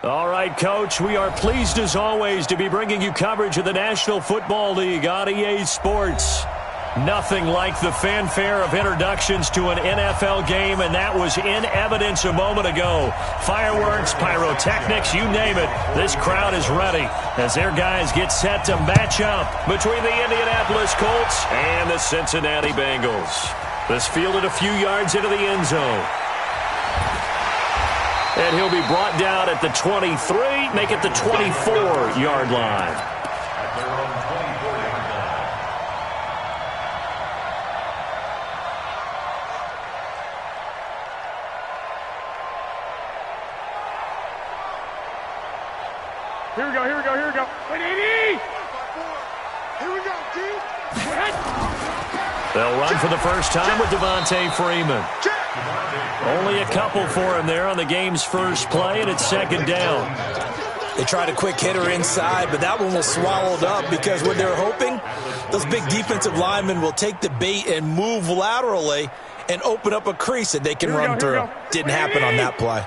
All right, Coach, we are pleased as always to be bringing you coverage of the National Football League on EA Sports. Nothing like the fanfare of introductions to an NFL game, and that was in evidence a moment ago. Fireworks, pyrotechnics, you name it. This crowd is ready as their guys get set to match up between the Indianapolis Colts and the Cincinnati Bengals. This fielded a few yards into the end zone. And he'll be brought down at the 23, make it the 24-yard line. Here we go. Wait, 80! Here we go, D. They'll run for the first time with Devontae Freeman. Only a couple for him there on the game's first play, and it's second down. They tried a quick hitter inside, but that one was swallowed up because what they're hoping, those big defensive linemen will take the bait and move laterally and open up a crease that they can run through. Didn't happen on that play.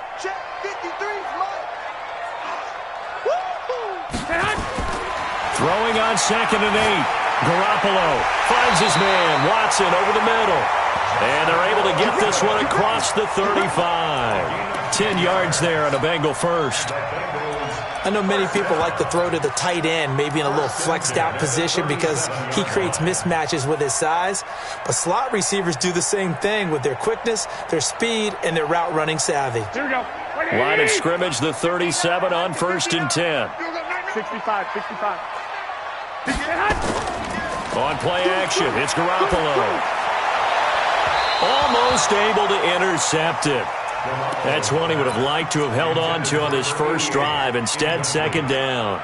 Throwing on 2nd and 8. Garoppolo finds his man, Watson, over the middle. And they're able to get this one across the 35. 10 yards there on a Bengal first. I know many people like to throw to the tight end, maybe in a little flexed out position because he creates mismatches with his size. But slot receivers do the same thing with their quickness, their speed, and their route running savvy. Here we go. Line of scrimmage, the 37 on 1st and 10. 65. On play action, it's Garoppolo. Almost able to intercept it. That's one he would have liked to have held on to on his first drive. Instead, second down.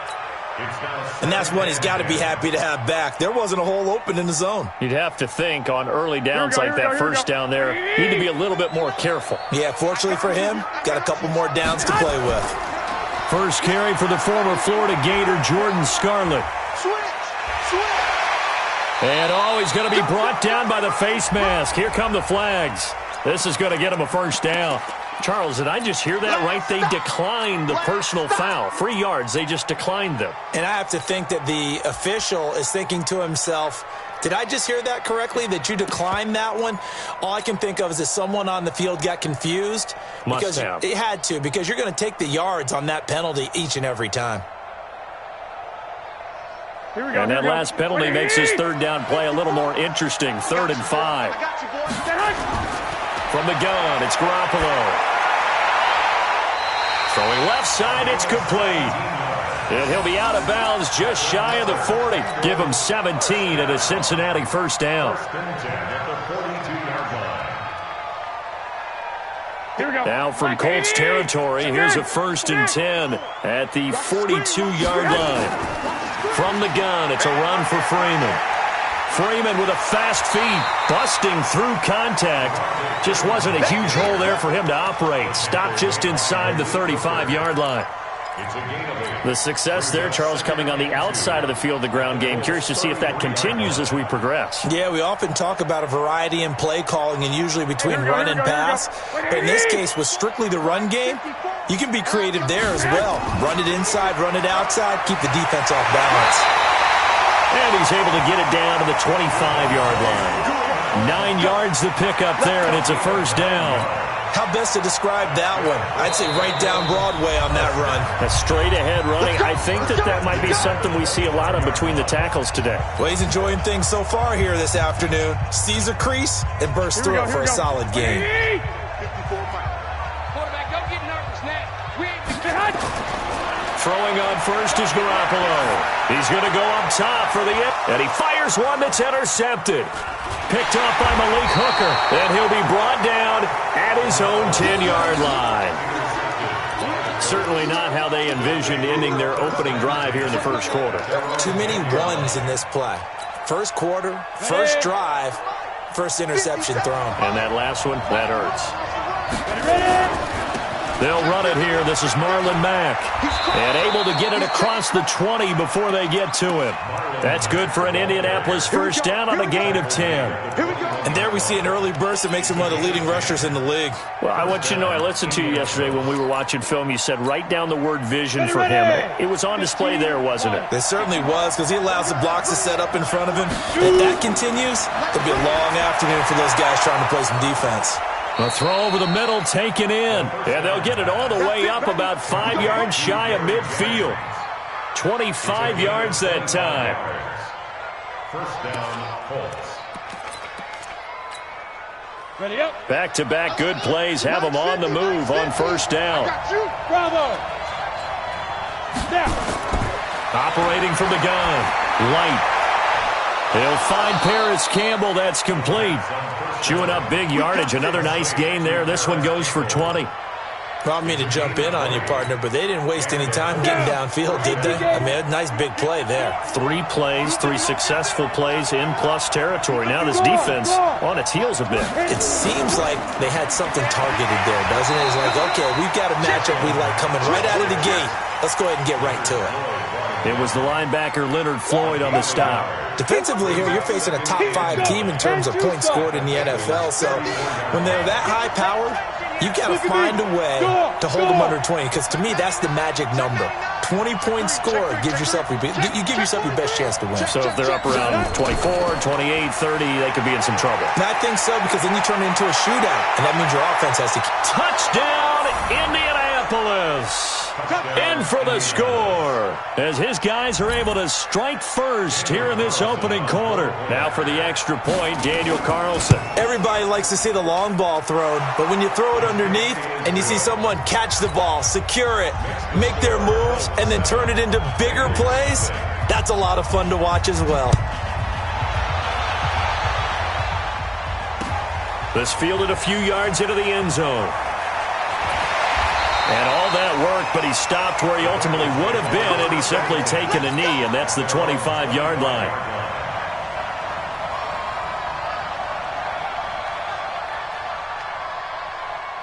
And that's one he's got to be happy to have back. There wasn't a hole open in the zone. You'd have to think on early downs like that first down there, need to be a little bit more careful. Yeah, fortunately for him, got a couple more downs to play with. First carry for the former Florida Gator, Jordan Scarlett. And he's going to be brought down by the face mask. Here come the flags. This is going to get him a first down. Charles, did I just hear that right? They declined the personal foul. 3 yards, they just declined them. And I have to think that the official is thinking to himself, did I just hear that correctly, that you declined that one? All I can think of is that someone on the field got confused. Must have. It had to, because you're going to take the yards on that penalty each and every time. And that last penalty makes his third down play a little more interesting. 3rd and 5. From the gun, it's Garoppolo. Throwing left side, it's complete. And he'll be out of bounds just shy of the 40. Give him 17 at a Cincinnati first down. Now from Colts territory, here's a 1st and 10 at the 42-yard line. From the gun, it's a run for Freeman. Freeman with a fast feet, busting through contact. Just wasn't a huge hole there for him to operate. Stopped just inside the 35-yard line. The success there, Charles, coming on the outside of the field, the ground game. Curious to see if that continues as we progress. Yeah, we often talk about a variety in play calling and usually between run and pass. But in this case, with strictly the run game, you can be creative there as well. Run it inside, run it outside, keep the defense off balance. And he's able to get it down to the 25-yard line. 9 yards to pick up there, and it's a first down. How best to describe that one? I'd say right down Broadway on that run. A straight-ahead running. I think that might be something we see a lot of between the tackles today. Well, he's enjoying things so far here this afternoon. Sees a crease and bursts through it for a solid game. Quarterback, don't get nervous now. Throwing on first is Garoppolo. He's going to go up top for the end, and he fires one that's intercepted. Picked up by Malik Hooker, and he'll be brought down at his own 10-yard line. Certainly not how they envisioned ending their opening drive here in the first quarter. Too many ones in this play. First quarter, first drive, first interception thrown. And that last one, that hurts. They'll run it here. This is Marlon Mack. And able to get it across the 20 before they get to him. That's good for an Indianapolis first down on a gain of 10. And there we see an early burst that makes him one of the leading rushers in the league. Well, I want you to know, I listened to you yesterday when we were watching film. You said write down the word vision for him. It was on display there, wasn't it? It certainly was, because he allows the blocks to set up in front of him. If that continues, it'll be a long afternoon for those guys trying to play some defense. A throw over the middle taken in. And they'll get it all the way up about 5 yards shy of midfield. 25 yards that time. First down, Colts. Ready up. Back-to-back good plays have them on the move on first down. Bravo. Snap. Operating from the gun. Light. They'll find Paris Campbell. That's complete. Chewing up big yardage. Another nice gain there. This one goes for 20. Well, I mean to jump in on you, partner, but they didn't waste any time getting downfield, did they? I mean, a nice big play there. 3 plays, 3 successful plays in plus territory. Now this defense on its heels a bit. It seems like they had something targeted there, doesn't it? It's like, okay, we've got a matchup we like coming right out of the gate. Let's go ahead and get right to it. It was the linebacker Leonard Floyd on the stop. Defensively here, you're facing a top 5 team in terms of points scored in the NFL. So when they're that high-powered, you've got to find a way to hold them under 20, because to me, that's the magic number. 20-point score gives yourself you give yourself your best chance to win. So if they're up around 24, 28, 30, they could be in some trouble. And I think so, because then you turn it into a shootout, and that means your offense has to keep. Touchdown, Indianapolis! In for the score, as his guys are able to strike first here in this opening quarter. Now for the extra point, Daniel Carlson. Everybody likes to see the long ball thrown, but when you throw it underneath and you see someone catch the ball, secure it, make their moves, and then turn it into bigger plays, that's a lot of fun to watch as well. This fielded a few yards into the end zone. And all that work, but he stopped where he ultimately would have been, and he's simply taken a knee, and that's the 25-yard line.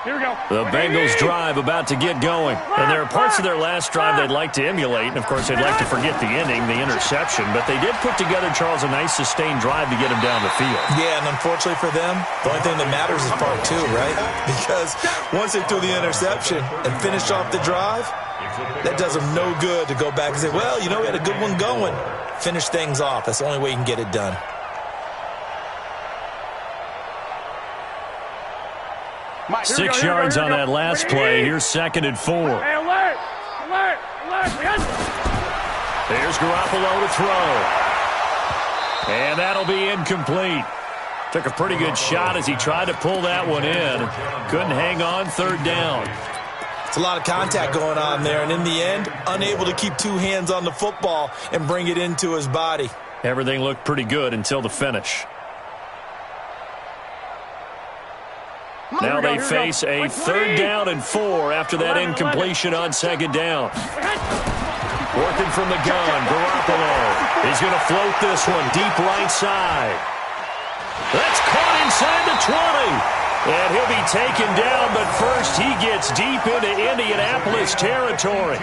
Here we go. The Bengals drive about to get going. And there are parts of their last drive they'd like to emulate. And, of course, they'd like to forget the ending, the interception. But they did put together, Charles, a nice sustained drive to get him down the field. Yeah, and unfortunately for them, the only thing that matters is part 2, right? Because once they threw the interception and finished off the drive, that does them no good to go back and say, well, you know, we had a good one going. Finish things off. That's the only way you can get it done. Mike, 6 yards on that last play. Here's 2nd and 4. Hey, alert! Alert! Alert! There's Garoppolo to throw. And that'll be incomplete. Took a pretty good shot as he tried to pull that one in. Couldn't hang on, 3rd down. It's a lot of contact going on there, and in the end, unable to keep 2 hands on the football and bring it into his body. Everything looked pretty good until the finish. Now they face a 3rd down and 4 after that incompletion on 2nd down. Working from the gun, Garoppolo. He's going to float this one deep right side. That's caught inside the 20. And he'll be taken down, but first he gets deep into Indianapolis territory.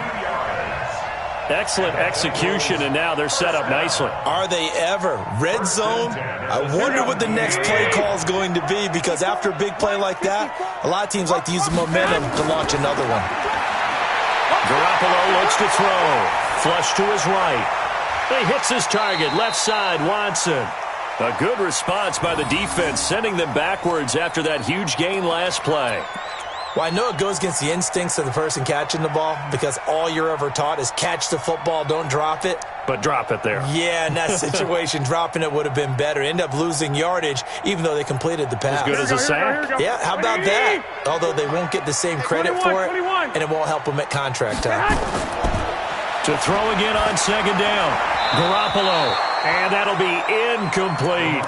Excellent execution, and now they're set up nicely. Are they ever? Red zone? I wonder what the next play call is going to be, because after a big play like that, a lot of teams like to use the momentum to launch another one. Garoppolo looks to throw. Flush to his right. He hits his target, left side, Watson. A good response by the defense, sending them backwards after that huge gain last play. Well, I know it goes against the instincts of the person catching the ball, because all you're ever taught is catch the football, don't drop it. But drop it there. Yeah, in that situation, dropping it would have been better. End up losing yardage, even though they completed the pass. As good as a sack. Yeah, how about that? Although they won't get the same credit for it, and it won't help them at contract time. To throw again on 2nd down. Garoppolo. And that'll be incomplete.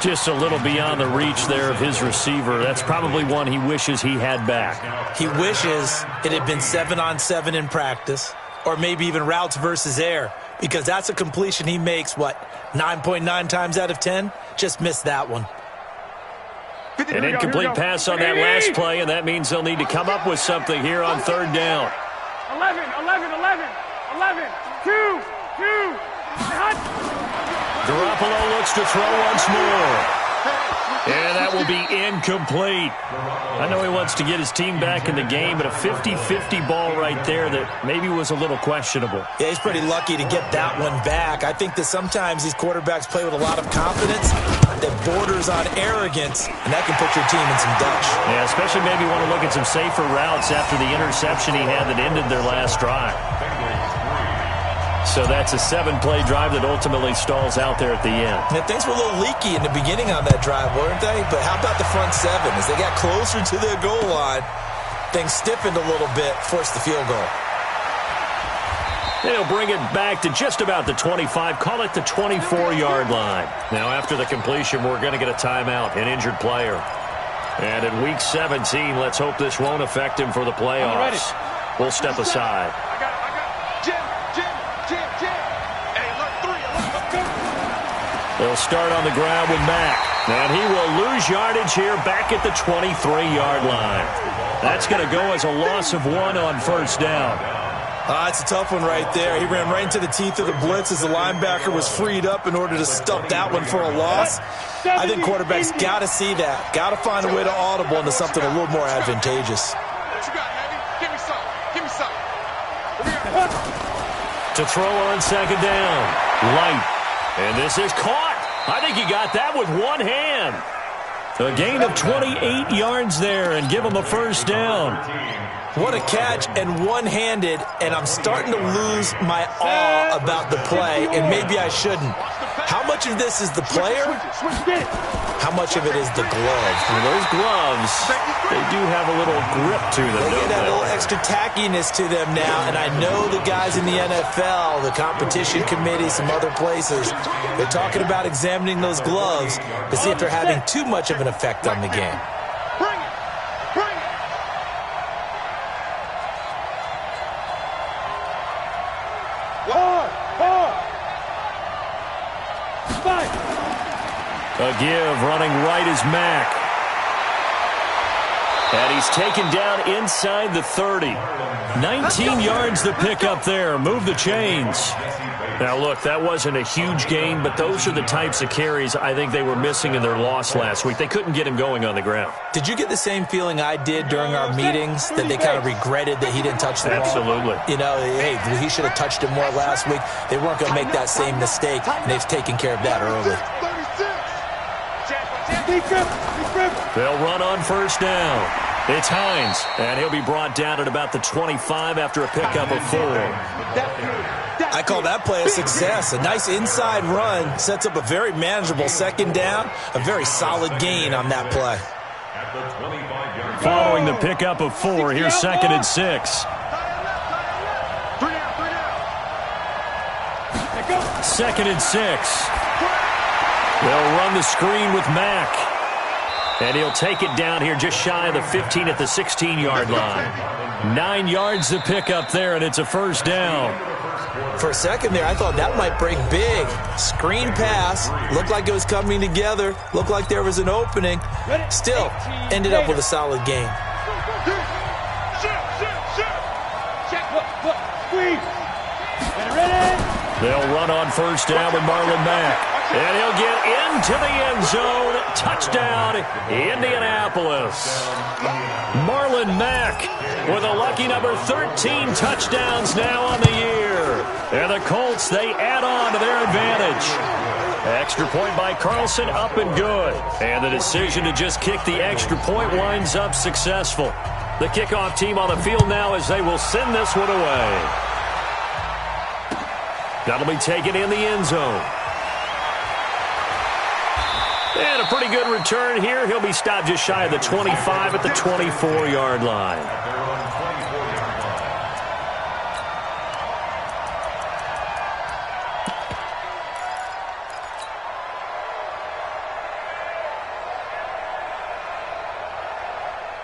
Just a little beyond the reach there of his receiver. That's probably one he wishes he had back. He wishes it had been 7-on-7 in practice, or maybe even routes versus air, because that's a completion he makes, 9.9 times out of 10? Just missed that one. An incomplete pass on that last play, and that means they'll need to come up with something here on third down. 11, 2. Garoppolo looks to throw once more. And that will be incomplete. I know he wants to get his team back in the game, but a 50-50 ball right there that maybe was a little questionable. Yeah, he's pretty lucky to get that one back. I think that sometimes these quarterbacks play with a lot of confidence that borders on arrogance, and that can put your team in some dutch. Yeah, especially maybe want to look at some safer routes after the interception he had that ended their last drive. So that's a 7-play drive that ultimately stalls out there at the end. Yeah, things were a little leaky in the beginning on that drive, weren't they? But how about the front seven? As they got closer to their goal line, things stiffened a little bit, forced the field goal. They'll bring it back to just about the 25, call it the 24-yard line. Now, after the completion, we're going to get a timeout, an injured player. And in Week 17, let's hope this won't affect him for the playoffs. We'll step aside. They'll start on the ground with Mack. And he will lose yardage here back at the 23-yard line. That's going to go as a loss of 1 on first down. It's a tough one right there. He ran right into the teeth of the blitz as the linebacker was freed up in order to stuff that one for a loss. I think quarterbacks got to see that. Got to find a way to audible into something a little more advantageous. To throw on second down. Light. And this is caught. I think he got that with one hand. A gain of 28 yards there and give him a first down. What a catch and one-handed, and I'm starting to lose my awe about the play, and maybe I shouldn't. How much of this is the player? How much of it is the glove? Well, those gloves, they do have a little grip to them. They get that little extra tackiness to them now, and I know the guys in the NFL, the competition committee, some other places, they're talking about examining those gloves to see if they're having too much of an effect on the game. A give, running right is Mack. And he's taken down inside the 30. 19 yards to pick up there. Move the chains. Now, look, that wasn't a huge gain, but those are the types of carries I think they were missing in their loss last week. They couldn't get him going on the ground. Did you get the same feeling I did during our meetings, that they kind of regretted that he didn't touch the ball? Absolutely. You know, hey, he should have touched it more last week. They weren't going to make that same mistake, and they've taken care of that early. They'll run on first down. It's Hines, and he'll be brought down at about the 25 after a pickup of 4. I call that play a success. A nice inside run sets up a very manageable second down, a very solid gain on that play. Following the pickup of 4, here's second and 6. Second and 6. They'll run the screen with Mack. And he'll take it down here just shy of the 15 at the 16-yard line. 9 yards to pick up there, and it's a first down. For a second there, I thought that might break big. Screen pass. Looked like it was coming together. Looked like there was an opening. Still, ended up with a solid gain. They'll run on first down with Marlon Mack. And he'll get into the end zone. Touchdown, Indianapolis. Marlon Mack with a lucky number 13 touchdowns now on the year. And the Colts, they add on to their advantage. Extra point by Carlson, up and good. And the decision to just kick the extra point winds up successful. The kickoff team on the field now as they will send this one away. That'll be taken in the end zone. And a pretty good return here. He'll be stopped just shy of the 25 at the 24-yard line.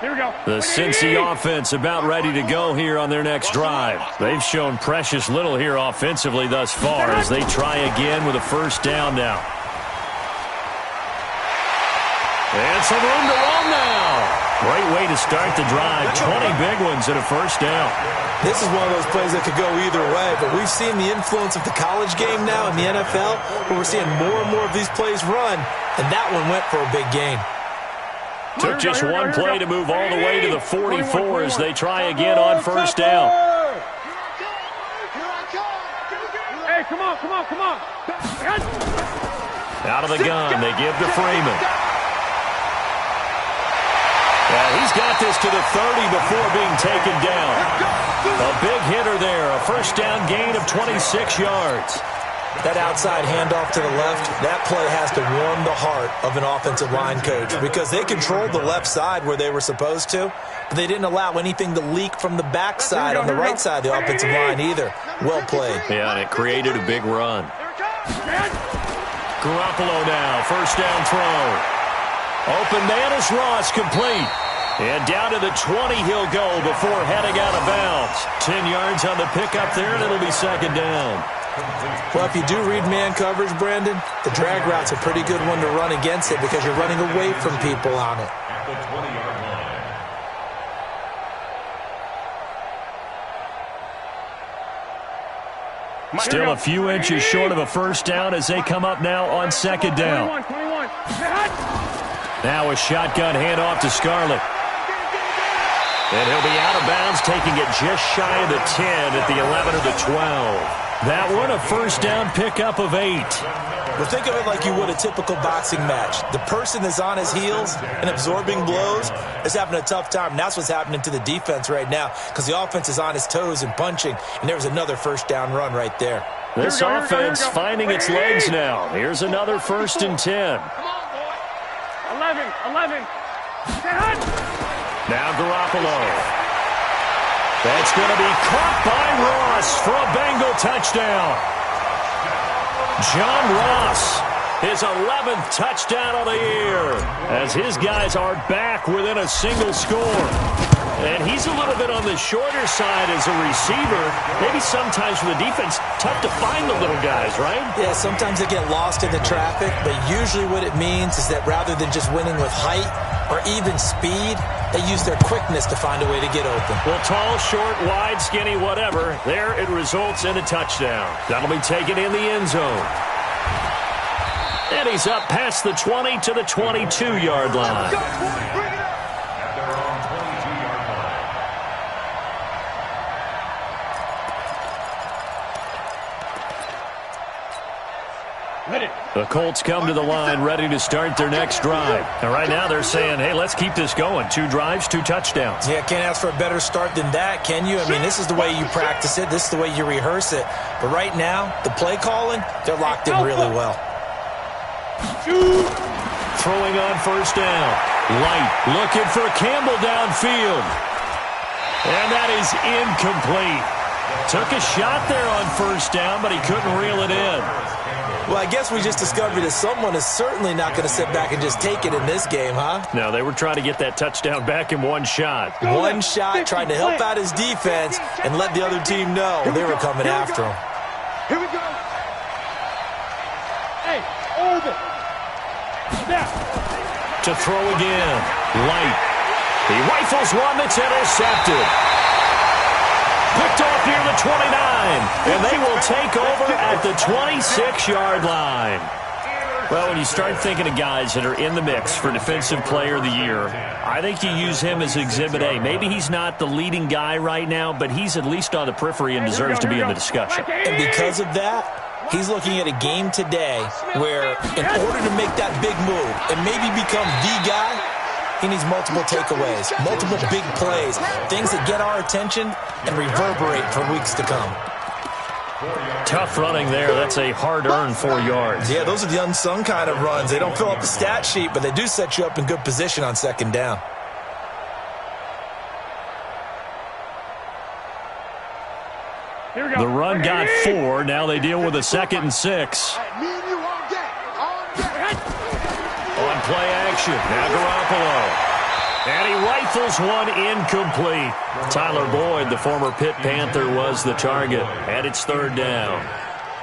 Here we go. The Cincy offense about ready to go here on their next drive. They've shown precious little here offensively thus far as they try again with a first down now. And some room to run now. Great way to start the drive. 20 big ones and a first down. This is one of those plays that could go either way, but we've seen the influence of the college game now in the NFL, where we're seeing more and more of these plays run, and that one went for a big gain. Took just one play to move all the way to the 44 as they try again on first down. Hey, come on, come on, come on. Out of the gun, they give to Freeman. Yeah, he's got this to the 30 before being taken down. A big hitter there, a first down gain of 26 yards. That outside handoff to the left, that play has to warm the heart of an offensive line coach because they controlled the left side where they were supposed to, but they didn't allow anything to leak from the backside on the right side of the offensive line either. Well played. Yeah, and it created a big run. Garoppolo now, first down throw. Open man is Ross, complete. And down to the 20 he'll go before heading out of bounds. 10 yards on the pickup there, and it'll be second down. Well, if you do read man coverage, Brandon, the drag route's a pretty good one to run against it because you're running away from people on it. Still a few inches short of a first down as they come up now on second down. 21. Now a shotgun handoff to Scarlett. And he'll be out of bounds, taking it just shy of the 10 at the 11 or the 12. That one, a first down pickup of 8. Well, think of it like you would a typical boxing match. The person that's on his heels and absorbing blows is having a tough time. And that's what's happening to the defense right now because the offense is on his toes and punching, and there's another first down run right there. This offense finding its legs now. Here's another first and 10. 11. Now Garoppolo. That's going to be caught by Ross for a Bengal touchdown. John Ross, his 11th touchdown of the year, as his guys are back within a single score. And he's a little bit on the shorter side as a receiver. Maybe sometimes for the defense, tough to find the little guys, right? Yeah, sometimes they get lost in the traffic, but usually what it means is that rather than just winning with height or even speed, they use their quickness to find a way to get open. Well, tall, short, wide, skinny, whatever, there it results in a touchdown. That'll be taken in the end zone. And he's up past the 20 to the 22-yard line. The Colts come to the line ready to start their next drive. And right now they're saying, hey, let's keep this going. 2 drives, 2 touchdowns. Yeah, can't ask for a better start than that, can you? I mean, this is the way you practice it. This is the way you rehearse it. But right now, the play calling, they're locked in really well. Throwing on first down. Light looking for Campbell downfield. And that is incomplete. Took a shot there on first down, but he couldn't reel it in. Well, I guess we just discovered that someone is certainly not going to sit back and just take it in this game, huh? No, they were trying to get that touchdown back in one shot. One shot, trying to help out his defense and let the other team know they were coming after him. Here we go. Hey, over. Snap. To throw again. Light. He rifles one that's intercepted. Picked off near the 29, and they will take over at the 26-yard line. Well, when you start thinking of guys that are in the mix for Defensive Player of the Year, I think you use him as Exhibit A. Maybe he's not the leading guy right now, but he's at least on the periphery and deserves to be in the discussion. And because of that, he's looking at a game today where in order to make that big move and maybe become the guy, he needs multiple takeaways, multiple big plays, things that get our attention and reverberate for weeks to come. Tough running there. That's a hard-earned 4 yards. Yeah, those are the unsung kind of runs. They don't fill up the stat sheet, but they do set you up in good position on second down. The run got 4. Now they deal with a 2nd and 6. On play action, now Garoppolo. And he rifles one incomplete. Tyler Boyd, the former Pitt Panther, was the target. And it's 3rd down.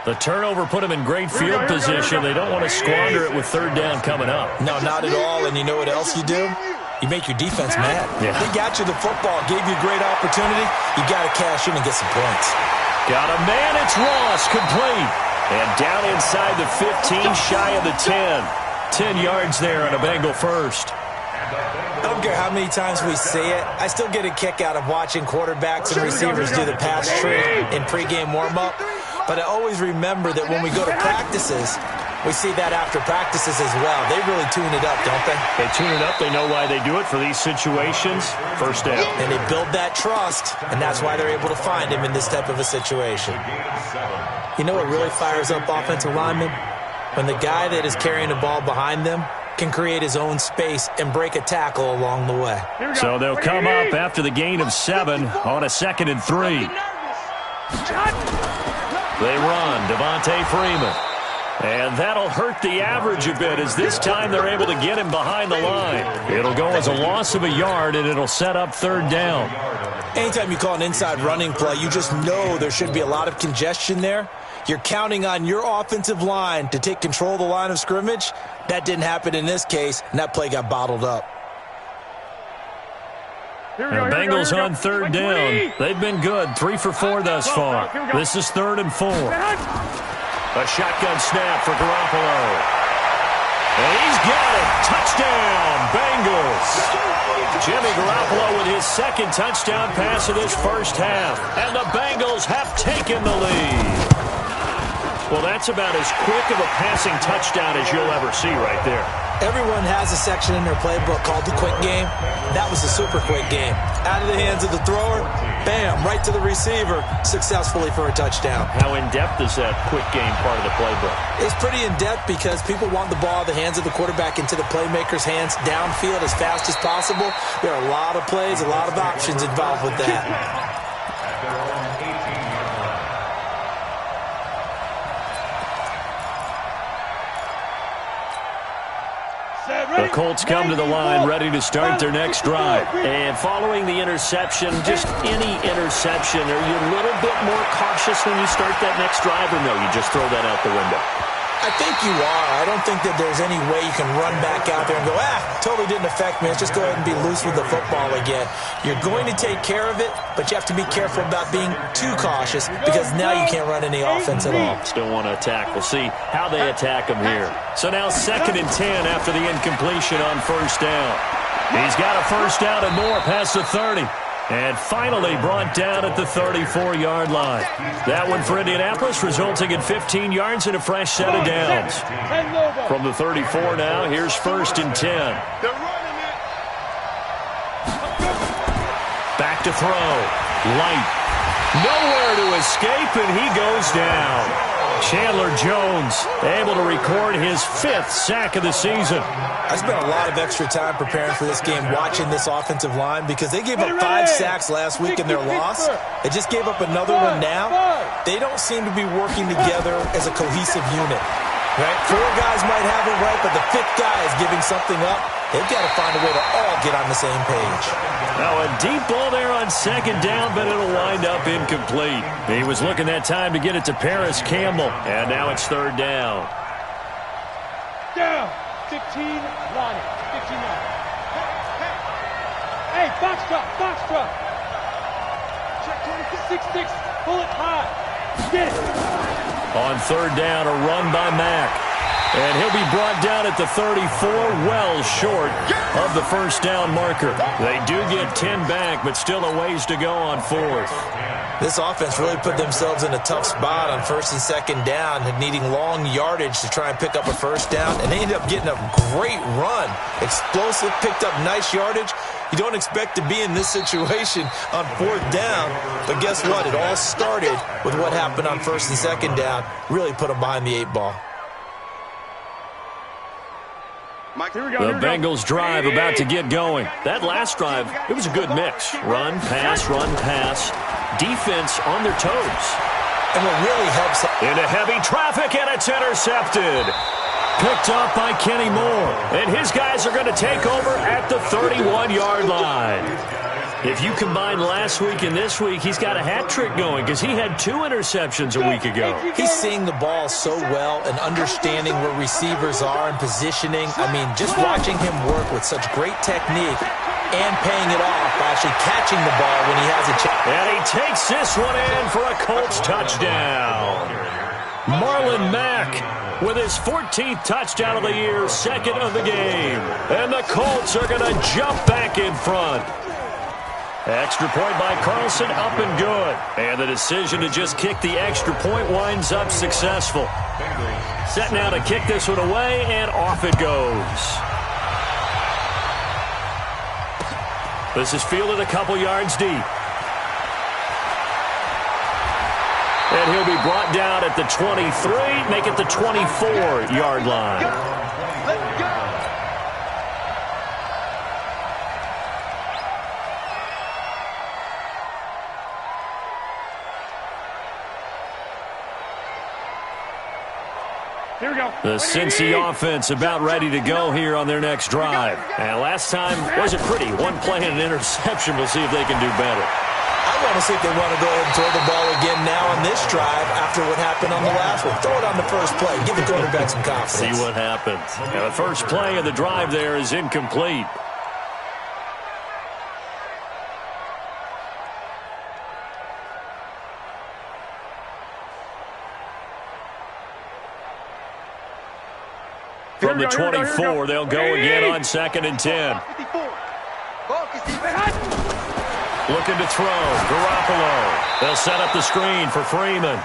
The turnover put them in great field position. They don't want to squander it with third down coming up. No, not at all. And you know what else you do? You make your defense mad. Yeah. They got you the football, gave you a great opportunity. You got to cash in and get some points. Got a man. It's Ross, complete. And down inside the 15, shy of the 10. 10 yards there on a Bengal first. I don't care how many times we say it. I still get a kick out of watching quarterbacks and receivers do the pass tree in pregame warm-up. But I always remember that when we go to practices, we see that after practices as well. They really tune it up, don't they? They tune it up. They know why they do it for these situations. First down. And they build that trust, and that's why they're able to find him in this type of a situation. You know what really fires up offensive linemen? When the guy that is carrying the ball behind them can create his own space and break a tackle along the way. So they'll come up after the gain of 7 on a 2nd and 3. They run, Devontae Freeman. And that'll hurt the average a bit as this time they're able to get him behind the line. It'll go as a loss of a yard, and it'll set up third down. Anytime you call an inside running play, you just know there should be a lot of congestion there. You're counting on your offensive line to take control of the line of scrimmage. That didn't happen in this case, and that play got bottled up. And the Bengals on third down. They've been good, 3 for 4 thus far. This is 3rd and 4. A shotgun snap for Garoppolo. And he's got it. Touchdown, Bengals. Jimmy Garoppolo with his 2nd touchdown pass of this first half. And the Bengals have taken the lead. Well, that's about as quick of a passing touchdown as you'll ever see right there. Everyone has a section in their playbook called the quick game. That was a super quick game. Out of the hands of the thrower, bam, right to the receiver, successfully for a touchdown. How in-depth is that quick game part of the playbook? It's pretty in-depth because people want the ball out of the hands of the quarterback into the playmaker's hands downfield as fast as possible. There are a lot of plays, a lot of options involved with that. The Colts come to the line ready to start their next drive. And following the interception, just any interception, are you a little bit more cautious when you start that next drive, or no, you just throw that out the window? I think you are. I don't think that there's any way you can run back out there and go, totally didn't affect me. Let's just go ahead and be loose with the football again. You're going to take care of it, but you have to be careful about being too cautious because now you can't run any offense at all. Still want to attack. We'll see how they attack them here. So now 2nd and 10 after the incompletion on first down. He's got a first down and more past the 30. And finally brought down at the 34-yard line. That one for Indianapolis, resulting in 15 yards and a fresh set of downs. From the 34 now, here's 1st and 10. Back to throw. Light. Nowhere to escape, and he goes down. Chandler Jones able to record his 5th sack of the season. I spent a lot of extra time preparing for this game, watching this offensive line, because they gave up 5 sacks last week in their loss. They just gave up another one now. They don't seem to be working together as a cohesive unit. Right? 4 guys might have it right, but the 5th guy is giving something up. They've got to find a way to all get on the same page. Now a deep ball there on 2nd down, but it'll wind up incomplete. He was looking that time to get it to Paris Campbell, and now it's 3rd down. Down. 15, line it. 15 line. Hey, box drop. Check 26, pull it high. Get it. On 3rd down, a run by Mack. And he'll be brought down at the 34, well short of the first down marker. They do get 10 back, but still a ways to go on 4th. This offense really put themselves in a tough spot on 1st and 2nd down, needing long yardage to try and pick up a first down, and they ended up getting a great run. Explosive, picked up nice yardage. You don't expect to be in this situation on 4th down, but guess what? It all started with what happened on 1st and 2nd down. Really put them behind the 8 ball. The Bengals drive about to get going. That last drive, it was a good mix. Run, pass, run, pass. Defense on their toes. And what really helps... Into heavy traffic, and it's intercepted. Picked up by Kenny Moore. And his guys are going to take over at the 31-yard line. If you combine last week and this week, he's got a hat trick going because he had 2 interceptions a week ago. He's seeing the ball so well and understanding where receivers are and positioning. I mean, just watching him work with such great technique and paying it off by actually catching the ball when he has a chance. And he takes this one in for a Colts touchdown. Marlon Mack with his 14th touchdown of the year, 2nd of the game. And the Colts are going to jump back in front. Extra point by Carlson, up and good. And the decision to just kick the extra point winds up successful. Set now to kick this one away, and off it goes. This is fielded a couple yards deep. And he'll be brought down at the 23, make it the 24-yard line. Here we go. The Cincy offense about ready to go here on their next drive. And last time wasn't pretty. One play and an interception. We'll see if they can do better. I want to see if they want to go ahead and throw the ball again now on this drive after what happened on the last one. Throw it on the first play. Give the quarterback some confidence. See what happens. Now the first play of the drive there is incomplete. From the 24, they'll go again on 2nd and 10. Looking to throw. Garoppolo. They'll set up the screen for Freeman.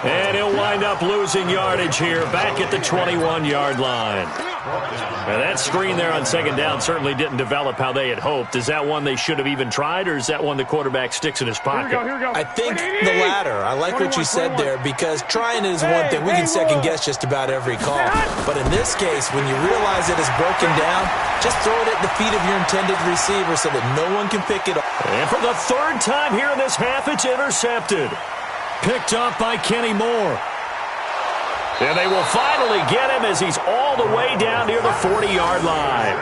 And he'll wind up losing yardage here back at the 21-yard line. Now that screen there on 2nd down certainly didn't develop how they had hoped. Is that one they should have even tried, or is that one the quarterback sticks in his pocket? Here we go. I think the latter. I like what you said there, because trying is one thing. We can second-guess just about every call. But in this case, when you realize it is broken down, just throw it at the feet of your intended receiver so that no one can pick it up. And for the 3rd time here in this half, it's intercepted. Picked up by Kenny Moore. And they will finally get him as he's all the way down near the 40-yard line.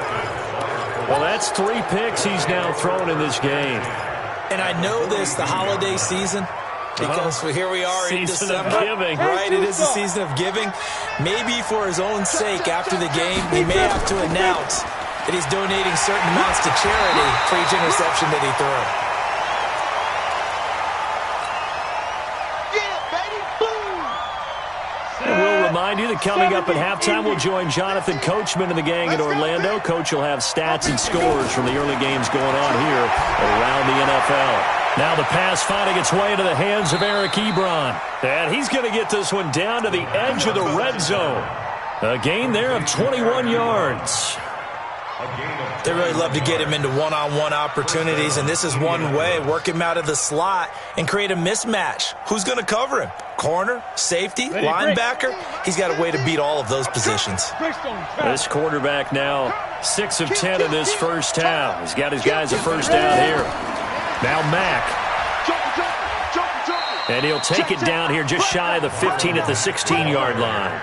Well, that's 3 picks he's now thrown in this game. And I know this, the holiday season, because here we are in December. Season of giving. Right, it is the season of giving. Maybe for his own sake, after the game, he may have to announce that he's donating certain amounts to charity for each interception that he threw. We'll remind you that coming up at halftime, we'll join Jonathan Coachman and the gang in Orlando. Coach will have stats and scores from the early games going on here around the NFL. Now the pass finding its way into the hands of Eric Ebron. And he's going to get this one down to the edge of the red zone. A gain there of 21 yards. They really love to get him into one-on-one opportunities, and this is one way. Work him out of the slot and create a mismatch. Who's going to cover him? Corner, safety, linebacker? He's got a way to beat all of those positions. This quarterback now 6 of 10 in this first half. He's got his guys a first down here. Now Mack. And he'll take it down here just shy of the 15 at the 16-yard line.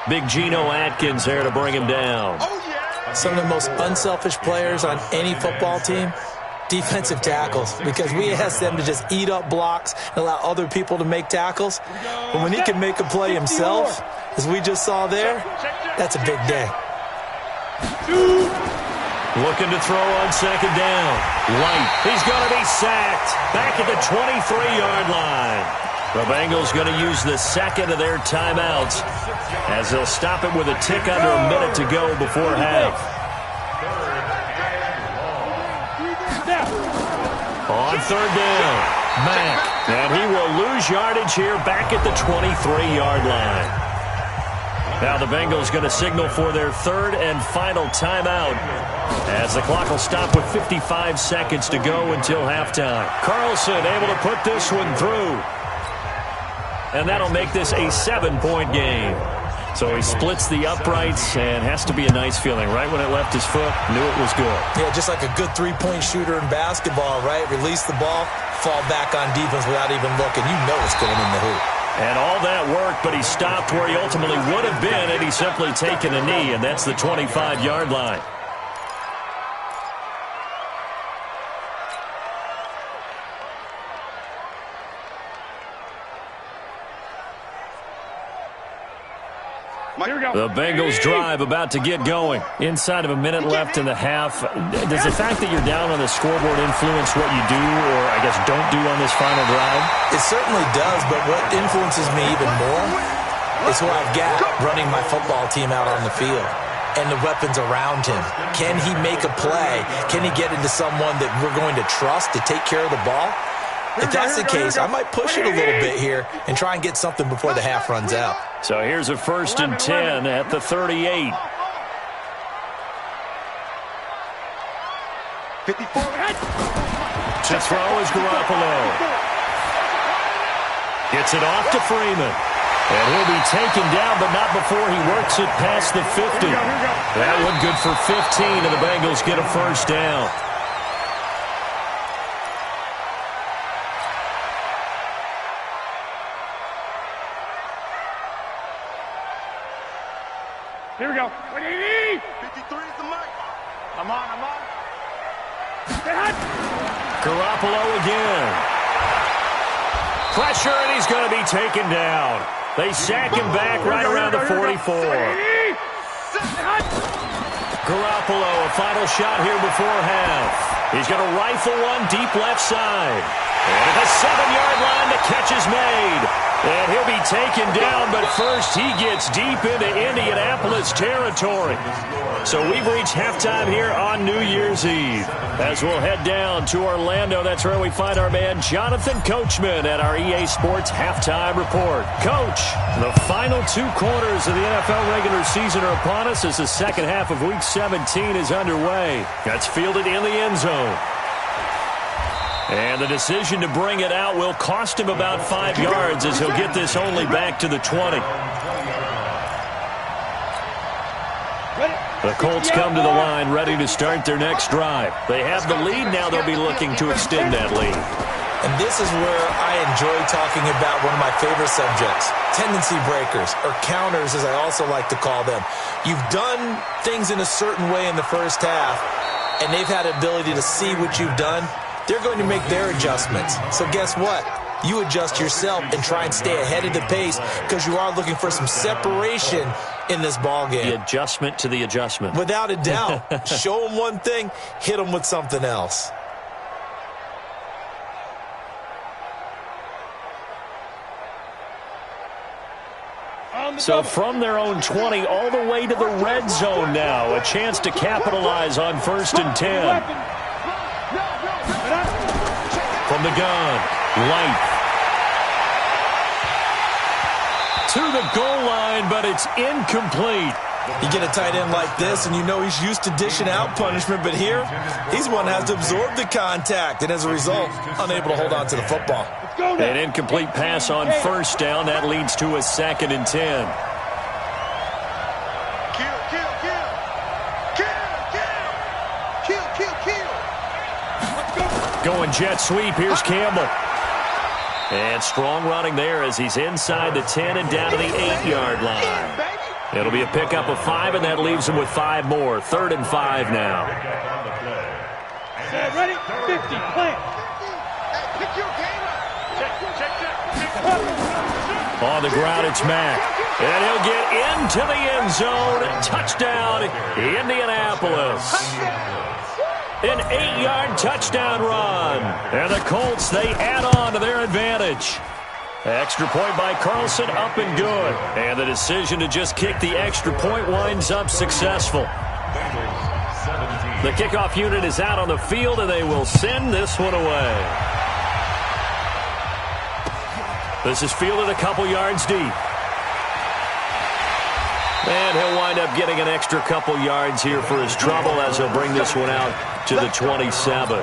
Big Geno Atkins there to bring him down. Some of the most unselfish players on any football team, defensive tackles, because we ask them to just eat up blocks and allow other people to make tackles. But when he can make a play himself, as we just saw there, that's a big day. Looking to throw on 2nd down. Light. He's going to be sacked back at the 23-yard line. The Bengals going to use the 2nd of their timeouts as they'll stop it with a tick under a minute to go before half. On 3rd down, Mack. And he will lose yardage here back at the 23-yard line. Now the Bengals going to signal for their 3rd and final timeout as the clock will stop with 55 seconds to go until halftime. Carlson able to put this one through. And that'll make this a 7-point game. So he splits the uprights, and has to be a nice feeling. Right when it left his foot, knew it was good. Yeah, just like a good 3-point shooter in basketball, right? Release the ball, fall back on defense without even looking. You know it's going in the hoop. And all that worked, but he stopped where he ultimately would have been had he simply taken a knee, and that's the 25-yard line. The Bengals drive about to get going. Inside of a minute left in the half. Does the fact that you're down on the scoreboard influence what you do, or I guess don't do on this final drive? It certainly does, but what influences me even more is who I've got running my football team out on the field and the weapons around him. Can he make a play? Can he get into someone that we're going to trust to take care of the ball? If that's the case, I might push it a little bit here and try and get something before the half runs out. So here's a 1st and 10 at the 38. 54. To throw is Garoppolo. Gets it off to Freeman. And he'll be taken down, but not before he works it past the 50. That one good for 15, and the Bengals get a 1st down. Here we go. 53 is the mic. I'm on. Garoppolo again. Pressure, and he's going to be taken down. They sack him back right around the 44. Garoppolo, a final shot here before half. He's going to rifle one deep left side. And at the 7-yard line, the catch is made. And he'll be taken down, but first he gets deep into Indianapolis territory. So we've reached halftime here on New Year's Eve. As we'll head down to Orlando, that's where we find our man Jonathan Coachman at our EA Sports Halftime Report. Coach, the final 2 quarters of the NFL regular season are upon us as the second half of Week 17 is underway. That's fielded in the end zone. And the decision to bring it out will cost him about 5 yards as he'll get this only back to the 20. The Colts come to the line ready to start their next drive. They have the lead. Now they'll be looking to extend that lead. And this is where I enjoy talking about one of my favorite subjects, tendency breakers, or counters as I also like to call them. You've done things in a certain way in the first half, and they've had the ability to see what you've done. They're going to make their adjustments. So guess what? You adjust yourself and try and stay ahead of the pace because you are looking for some separation in this ball game. The adjustment to the adjustment. Without a doubt. Show them one thing, hit them with something else. So from their own 20 all the way to the red zone now. A chance to capitalize on 1st and 10. From the gun, Light. To the goal line, but it's incomplete. You get a tight end like this, and you know he's used to dishing out punishment, but here, he's one that has to absorb the contact, and as a result, unable to hold on to the football. An incomplete pass on 1st down. That leads to a 2nd and 10. Going jet sweep. Here's Campbell. And strong running there as he's inside the 10 and down to the 8-yard line. It'll be a pickup of 5, and that leaves him with 5 more. 3rd and 5 now. Ready? 50. Plant. On the ground, it's Mack. And he'll get into the end zone. Touchdown, Indianapolis. An 8-yard touchdown run. And the Colts, they add on to their advantage. Extra point by Carlson, up and good. And the decision to just kick the extra point winds up successful. The kickoff unit is out on the field, and they will send this one away. This is fielded a couple yards deep. And he'll wind up getting an extra couple yards here for his trouble as he'll bring this one out to the 27.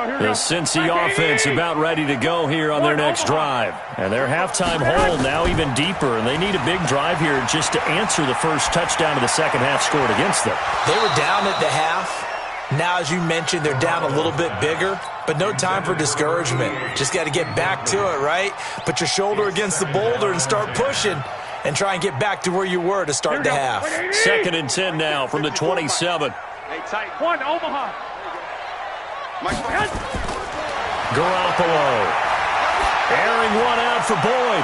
The Cincy offense about ready to go here on their next drive. And their halftime hole now even deeper, and they need a big drive here just to answer the first touchdown of the second half scored against them. They were down at the half. Now, as you mentioned, they're down a little bit bigger, but no time for discouragement. Just got to get back to it, right? Put your shoulder against the boulder and start pushing and try and get back to where you were to start the half. 2nd and 10 now from the 27. Hey, tight. One, Omaha. Garoppolo. Airing one out for Boyd.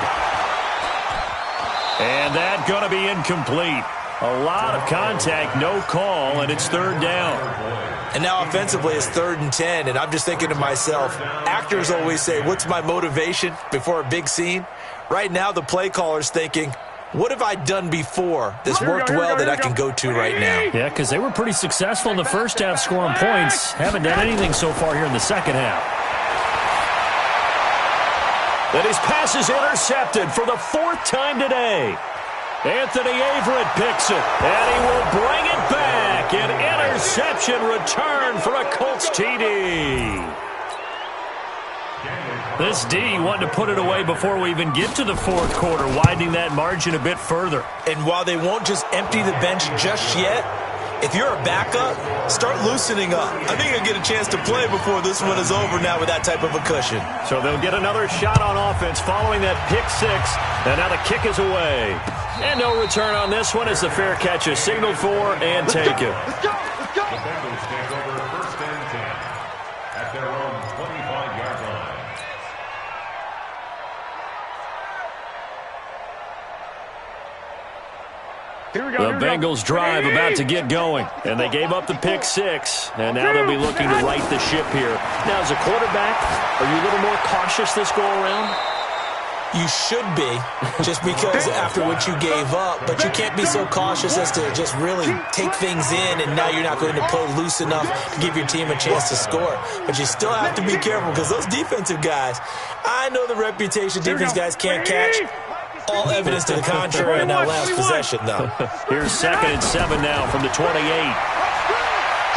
And that's going to be incomplete. A lot of contact, no call, and it's third down. And now offensively it's 3rd and 10, and I'm just thinking to myself, actors always say, what's my motivation before a big scene? Right now the play caller's thinking, what have I done before that's worked well that I can go to right now? Yeah, because they were pretty successful in the first half scoring points. Haven't done anything so far here in the second half. And his pass is intercepted for the 4th time today. Anthony Averett picks it, and he will bring it back. An interception return for a Colts TD. This D wanted to put it away before we even get to the 4th quarter, widening that margin a bit further. And while they won't just empty the bench just yet, if you're a backup, start loosening up. I think you'll get a chance to play before this one is over now with that type of a cushion. So they'll get another shot on offense following that pick 6, and now the kick is away. And no return on this one as the fair catch is signaled for and taken. Let's go. Let's go. The Bengals take over 1st and 10 at their own 25-yard line. The Bengals drive about to get going, and they gave up the pick 6, and now they'll be looking to right the ship here. Now, as a quarterback, are you a little more cautious this go-around? You should be, just because after what you gave up, but you can't be so cautious as to just really take things in, and now you're not going to play loose enough to give your team a chance to score. But you still have to be careful because those defensive guys, I know the reputation defense guys can't catch. All evidence to the contrary in that last possession, though. Here's 2nd and 7 now from the 28.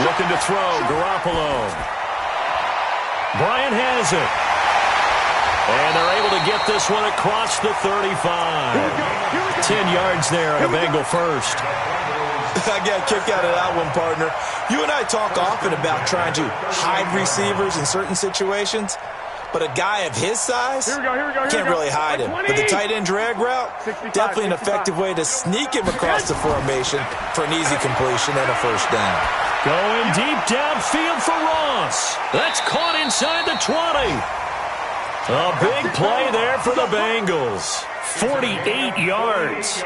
Looking to throw, Garoppolo. Bryant has it. And they're able to get this one across the 35. 10 yards there and a Bengal first. I got a kick out of that one, partner. You and I talk often about trying to hide receivers in certain situations. But a guy of his size can't really hide him. But the tight end drag route, definitely an effective way to sneak him across the formation for an easy completion and a 1st down. Going deep downfield for Ross. That's caught inside the 20. A big play there for the Bengals. 48 yards.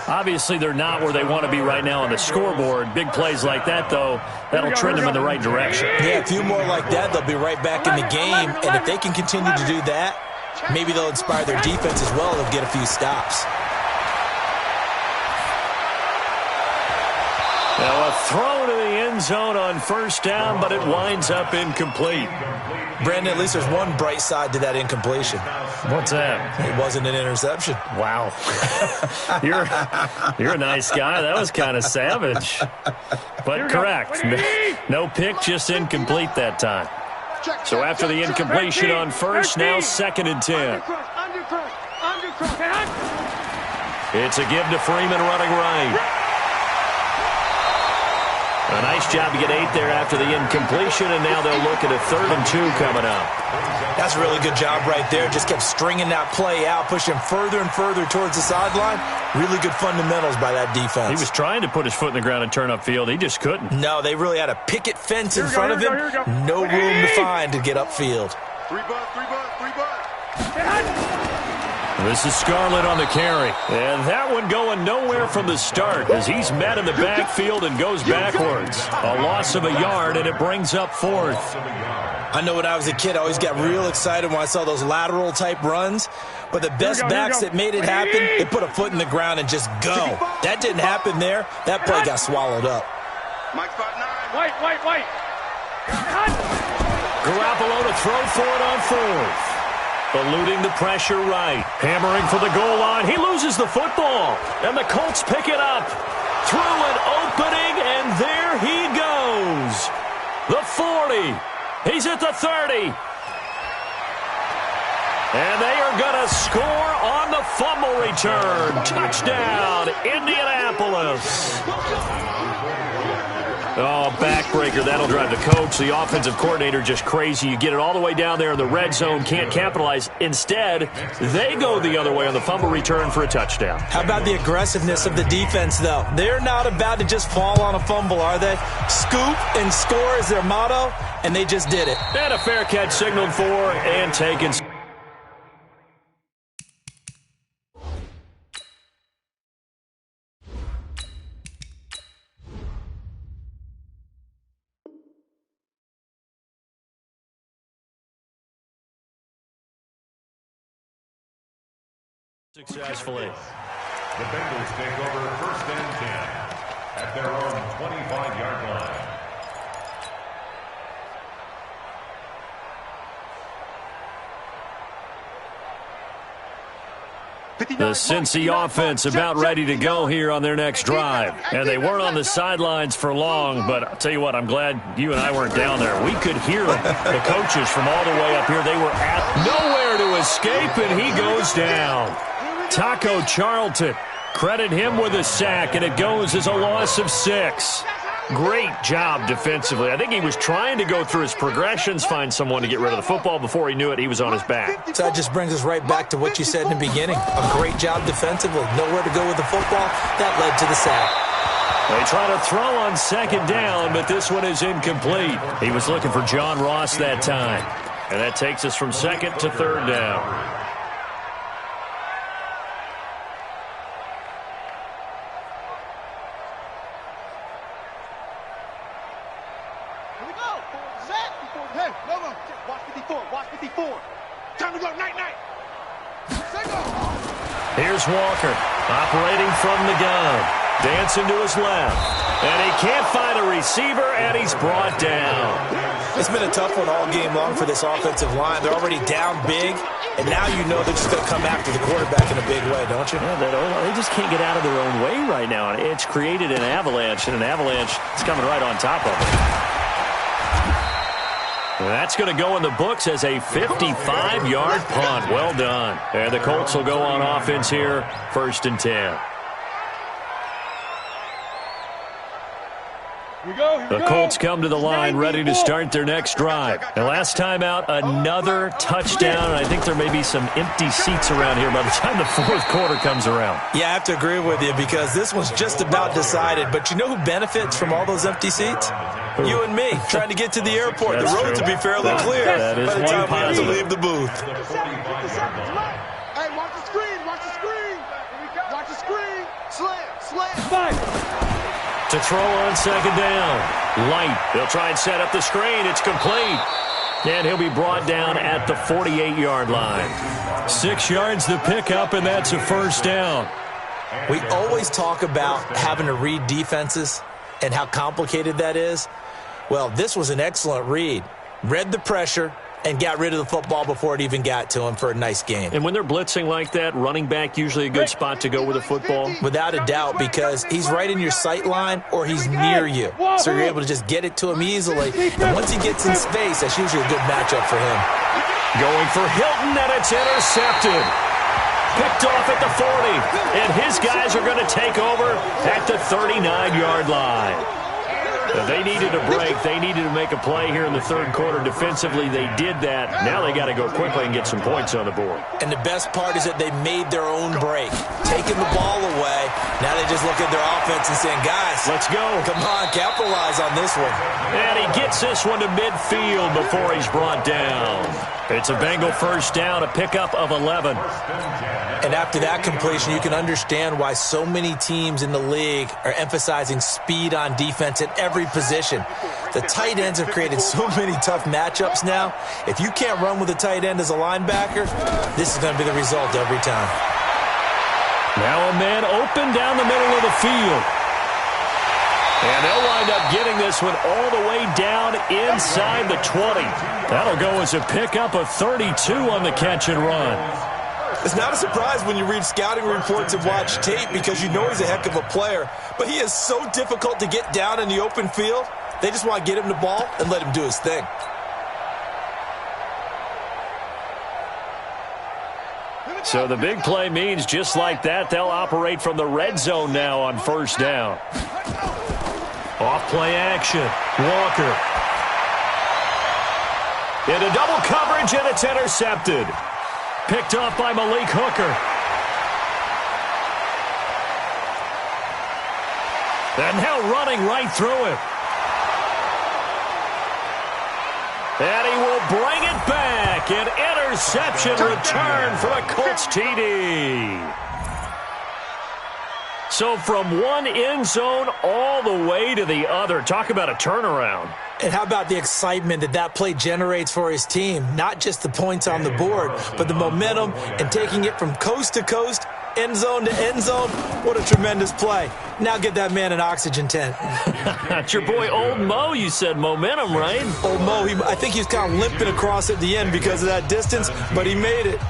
Obviously, they're not where they want to be right now on the scoreboard. Big plays like that, though, that'll trend them in the right direction. Yeah, a few more like that, they'll be right back in the game. And if they can continue to do that, maybe they'll inspire their defense as well. They'll get a few stops. Now, a throw to the end zone on 1st down, but it winds up incomplete. Brandon, at least there's one bright side to that incompletion. What's that? It wasn't an interception. Wow. You're a nice guy. That was kind of savage. But correct. No pick, just incomplete that time. So after the incompletion on 1st, now 2nd and 10. It's a give to Freeman running right. A nice job to get 8 there after the incompletion, and now they'll look at a 3rd and 2 coming up. That's a really good job right there. Just kept stringing that play out, pushing further and further towards the sideline. Really good fundamentals by that defense. He was trying to put his foot in the ground and turn upfield. He just couldn't. No, they really had a picket fence in front of him. No room to find to get upfield. 3 bucks. This is Scarlett on the carry. And that one going nowhere from the start as he's met in the backfield and goes backwards. A loss of a yard, and it brings up 4th. I know when I was a kid, I always got real excited when I saw those lateral-type runs. But the best backs that made it happen, they put a foot in the ground and just go. That didn't happen there. That play got swallowed up. Mike spot 9. White. Garoppolo to throw for it on 4th. Eluding the pressure right. Hammering for the goal line. He loses the football. And the Colts pick it up. Through an opening, and there he goes. The 40. He's at the 30. And they are going to score on the fumble return. Touchdown, Indianapolis. Oh, backbreaker. That'll drive the coach, the offensive coordinator, just crazy. You get it all the way down there in the red zone, can't capitalize. Instead, they go the other way on the fumble return for a touchdown. How about the aggressiveness of the defense, though? They're not about to just fall on a fumble, are they? Scoop and score is their motto, and they just did it. And a fair catch signaled for and taken. Successfully. The Bengals take over 1st and 10 at their own 25-yard line. The Cincy offense about ready to go here on their next drive. And they weren't on the sidelines for long, but I'll tell you what, I'm glad you and I weren't down there. We could hear the coaches from all the way up here. They were at nowhere to escape, and he goes down. Taco Charlton, credit him with a sack, and it goes as a loss of 6. Great job defensively. I think he was trying to go through his progressions, find someone to get rid of the football. Before he knew it, he was on his back. So that just brings us right back to what you said in the beginning. A great job defensively. Nowhere to go with the football. That led to the sack. They try to throw on 2nd down, but this one is incomplete. He was looking for John Ross that time. And that takes us from 2nd to 3rd down. Here's Walker, operating from the gun. Dancing to his left. And he can't find a receiver, and he's brought down. It's been a tough one all game long for this offensive line. They're already down big, and now you know they're just going to come after the quarterback in a big way, don't you? Yeah, they just can't get out of their own way right now. It's created an avalanche, and an avalanche is coming right on top of them. That's going to go in the books as a 55-yard punt. Well done. And the Colts will go on offense here, 1st and 10. The Colts come to the line ready to start their next drive. And last time out, another touchdown. And I think there may be some empty seats around here by the time the 4th quarter comes around. Yeah, I have to agree with you because this one's just about decided. But you know who benefits from all those empty seats? You and me, trying to get to the airport. That's the roads will be fairly clear that is by the time we have to positive. leave the booth. Hey, watch the screen, watch the screen. Watch the screen. Slam. To throw on 2nd down. Light. They'll try and set up the screen. It's complete. And he'll be brought down at the 48-yard line. 6 yards the pickup, and that's a 1st down. We always talk about having to read defenses and how complicated that is. Well, this was an excellent read. Read the pressure and got rid of the football before it even got to him for a nice game. And when they're blitzing like that, running back usually a good spot to go with the football? Without a doubt, because he's right in your sight line or he's near you. So you're able to just get it to him easily. And once he gets in space, that's usually a good matchup for him. Going for Hilton, and it's intercepted. Picked off at the 40. And his guys are going to take over at the 39-yard line. They needed a break. They needed to make a play here in the 3rd quarter. Defensively, they did that. Now they got to go quickly and get some points on the board. And the best part is that they made their own break. Taking the ball away. Now they just look at their offense and saying, guys, let's go. Come on, capitalize on this one. And he gets this one to midfield before he's brought down. It's a Bengal 1st down, a pickup of 11. And after that completion, you can understand why so many teams in the league are emphasizing speed on defense at every position. The tight ends have created so many tough matchups now. If you can't run with a tight end as a linebacker, this is going to be the result every time. Now a man open down the middle of the field. And they'll wind up getting this one all the way down inside the 20. That'll go as a pickup of 32 on the catch and run. It's not a surprise when you read scouting reports and watch tape because you know he's a heck of a player. But he is so difficult to get down in the open field. They just want to get him the ball and let him do his thing. So the big play means just like that, they'll operate from the red zone now on 1st down. Off play action. Walker. Into double coverage, and it's intercepted. Picked off by Malik Hooker. And now running right through it. And he will bring it back. An interception return for a Colts TD. So from one end zone all the way to the other. Talk about a turnaround. And how about the excitement that play generates for his team? Not just the points on the board, but the momentum and taking it from coast to coast, end zone to end zone. What a tremendous play. Now get that man an oxygen tent. It's your boy Old Mo, you said momentum, right? Old Mo, I think he's kind of limping across at the end because of that distance, but he made it.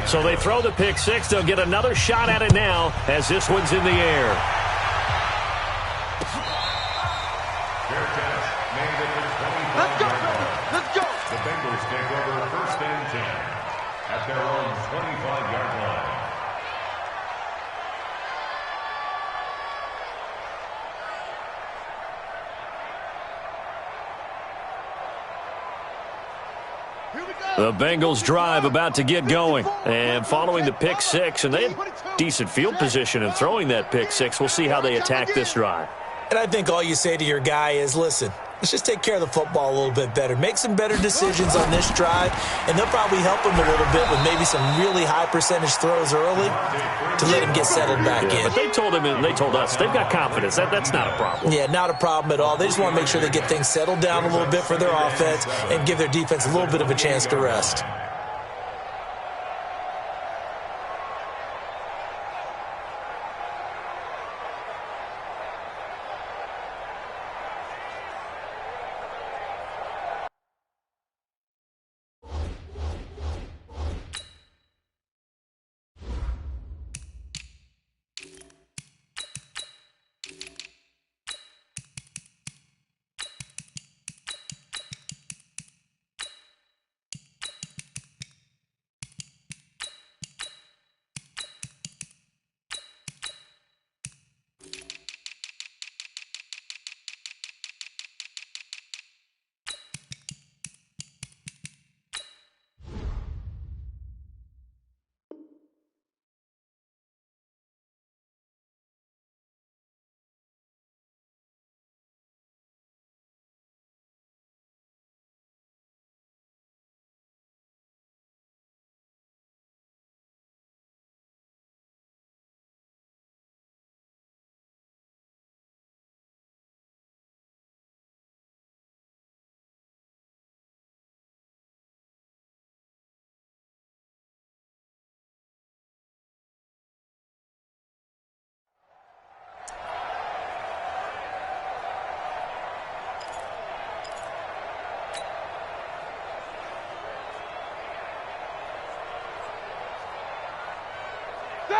So they throw the pick six. They'll get another shot at it now as this one's in the air. Let's go, let's go. The Bengals take over first and 10 at their own 25-yard line. The Bengals drive about to get going. And following the pick six, and they had decent field position in throwing that pick six. We'll see how they attack this drive. And I think all you say to your guy is, listen, let's just take care of the football a little bit better. Make some better decisions on this drive, and they'll probably help him a little bit with maybe some really high percentage throws early to let him get settled back in. But they told him and they told us they've got confidence. That's not a problem. Yeah, not a problem at all. They just want to make sure they get things settled down a little bit for their offense and give their defense a little bit of a chance to rest.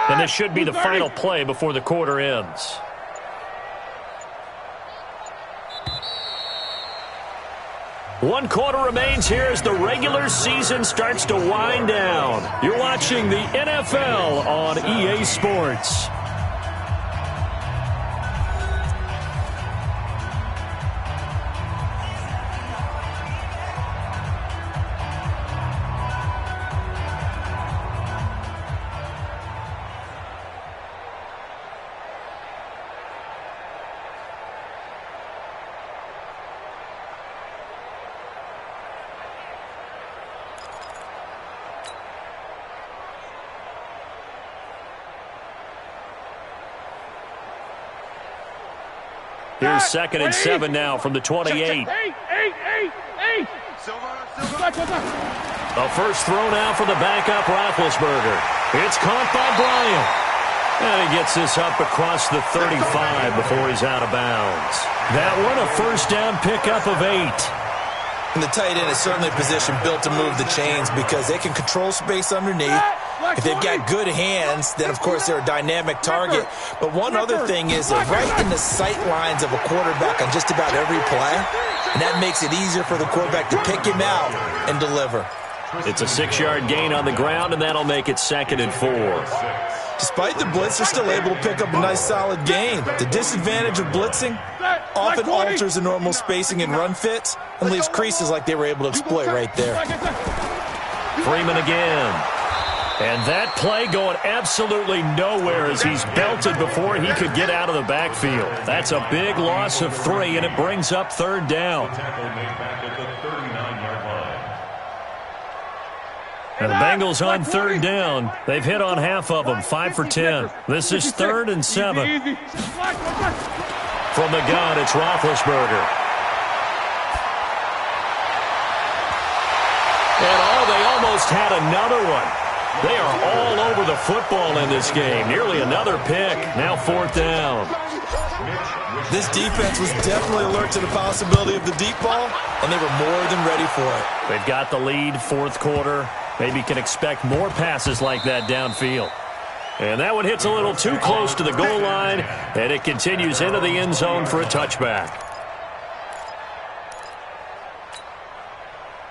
And this should be the final play before the quarter ends. One quarter remains here as the regular season starts to wind down. You're watching the NFL on EA Sports. Here's 2nd and 7 now from the 28. The first throw now for the backup Roethlisberger. It's caught by Bryant. And he gets this up across the 35 before he's out of bounds. That one a first down pickup of 8. And the tight end is certainly a position built to move the chains because they can control space underneath. If they've got good hands, then, of course, they're a dynamic target. But one other thing is they're right in the sight lines of a quarterback on just about every play. And that makes it easier for the quarterback to pick him out and deliver. It's a 6-yard gain on the ground, and that'll make it 2nd and 4. Despite the blitz, they're still able to pick up a nice, solid gain. The disadvantage of blitzing often alters the normal spacing and run fits and leaves creases like they were able to exploit right there. Freeman again. And that play going absolutely nowhere as he's belted before he could get out of the backfield. That's a big loss of 3, and it brings up 3rd down. And the Bengals on 3rd down. They've hit on half of them, 5 for 10. This is 3rd and 7. From the gun, it's Roethlisberger. And they almost had another one. They are all over the football in this game. Nearly another pick. Now 4th down. This defense was definitely alert to the possibility of the deep ball, and they were more than ready for it. They've got the lead, 4th quarter. Maybe can expect more passes like that downfield. And that one hits a little too close to the goal line, and it continues into the end zone for a touchback.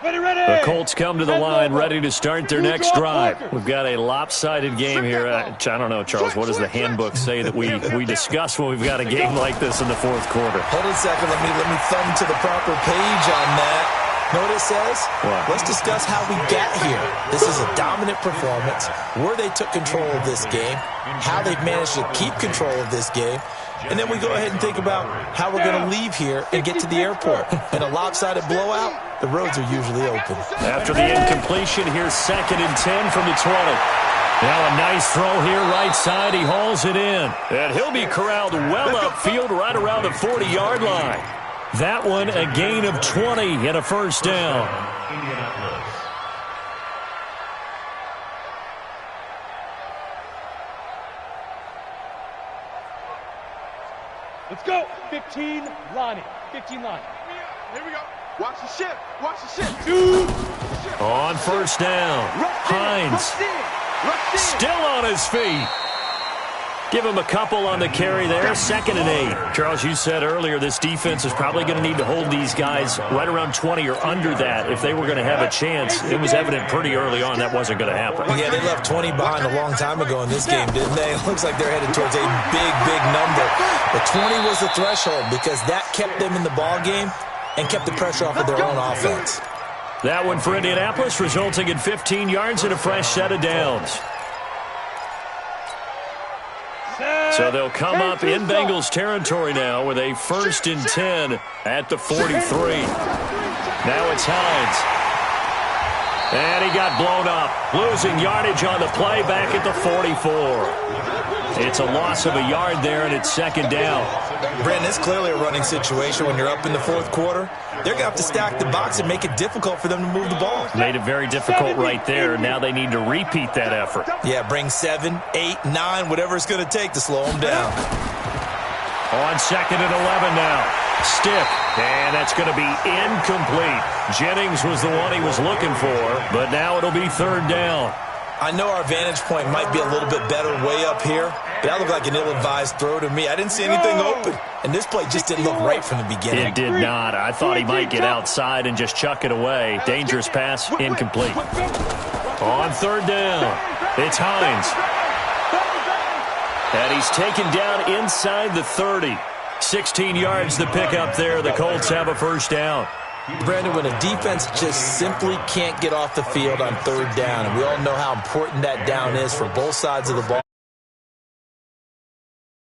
The Colts come to the line ready to start their next drive. We've got a lopsided game here. I don't know, Charles, what does the handbook say that we discuss when we've got a game like this in the 4th quarter? Hold on a second. Let me thumb to the proper page on that. Know what it says? What? Let's discuss how we got here. This is a dominant performance, where they took control of this game, how they've managed to keep control of this game, and then we go ahead and think about how we're going to leave here and get to the airport. In a lopsided blowout, the roads are usually open. After the incompletion, here's 2nd and 10 from the 20. Now a nice throw here, right side. He hauls it in. And he'll be corralled well upfield right around the 40-yard line. That one a gain of 20 and a 1st down. Let's go. 15, Lonnie. 15, Lonnie. Here we go. Watch the ship. Watch the ship. On 1st down, Hines still on his feet. Give him a couple on the carry there. 2nd and 8. Charles, you said earlier this defense is probably going to need to hold these guys right around 20 or under that if they were going to have a chance. It was evident pretty early on that wasn't going to happen. Yeah, they left 20 behind a long time ago in this game, didn't they? It looks like they're headed towards a big, big number. But 20 was the threshold because that kept them in the ball game and kept the pressure off of their own offense. That one for Indianapolis, resulting in 15 yards and a fresh set of downs. So they'll come up in Bengals territory now with a 1st and 10 at the 43. Now it's Hines. And he got blown up, losing yardage on the play back at the 44. It's a loss of a yard there, and it's 2nd down. Brandon, it's clearly a running situation when you're up in the 4th quarter. They're going to have to stack the box and make it difficult for them to move the ball. Made it very difficult right there. Now they need to repeat that effort. Yeah, bring 7, 8, 9, whatever it's going to take to slow them down. On 2nd and 11 now. Stick, and that's going to be incomplete. Jennings was the one he was looking for, but now it'll be 3rd down. I know our vantage point might be a little bit better way up here, but that looked like an ill-advised throw to me. I didn't see anything open, and this play just didn't look right from the beginning. It did not. I thought he might get outside and just chuck it away. Dangerous pass, incomplete. On 3rd down, it's Hines. And he's taken down inside the 30. 16 yards the pick up there. The Colts have a 1st down. Brandon, when a defense just simply can't get off the field on 3rd down, and we all know how important that down is for both sides of the ball.